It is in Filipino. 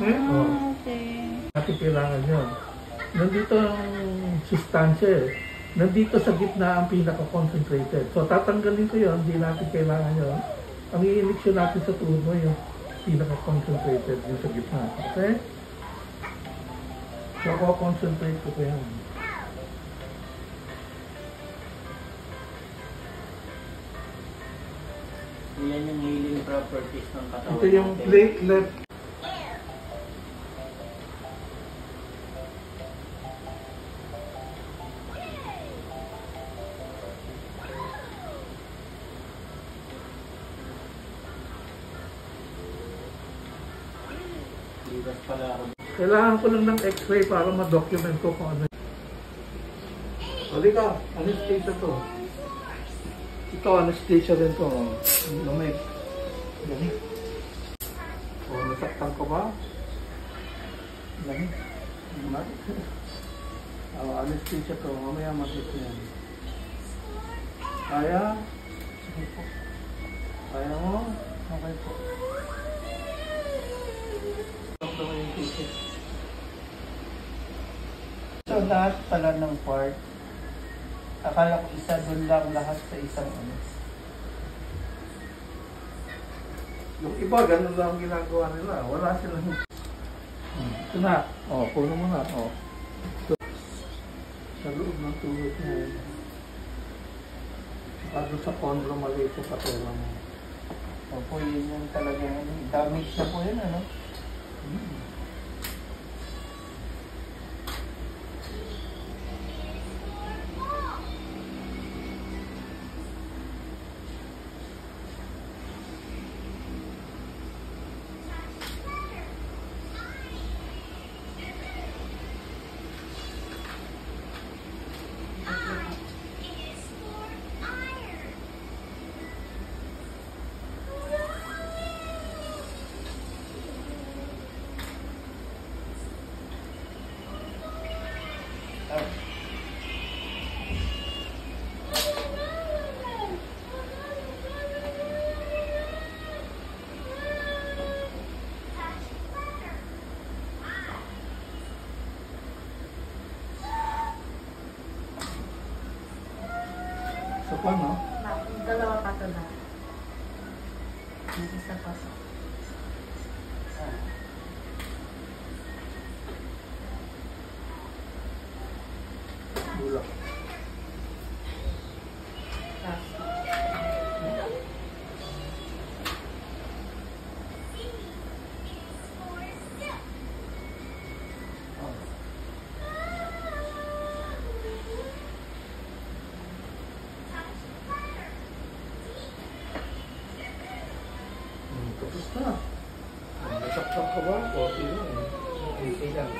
Okay? Okay. Natin kailangan yun. Nandito ang sustansya eh. Nandito sa gitna ang pinaka-concentrated. So tatanggalin ko yun, hindi natin kailangan yun. Ang i-injection natin sa tuhod mo yung pinaka-concentrated yung sa gitna. Okay? So concentrate ko pa yan. Yan yung healing properties ng katawan. Ito yung platelet. Kailangan ko lang ng x-ray para ma-document ko kung ano. Halika, anesthesia to. Ito, anesthesia rin to. Lamig. Lamig. O, nasaktan ko ba? Lamig. Lamig. Anesthesia to. Mamaya mag-hit yan. Kaya? Sige po. Kaya mo? Okay po. So lahat pala ng part, akala ko isa doon lang lahat sa isang ano. Yung iba, ganun lang ang ginagawa nila. Wala silang... Ito na. O, puno mo na. O. Ito. Sa loob ng tuhod niya. Saka sa condro mali ito patela mo. Opo, yun yung talagang damage na po yun, ano? So, paano? Dalawa pa ito na. Isa pa ito. Bulak. Tapos na. Nasaktan ka ba? O, sino? Okay lang.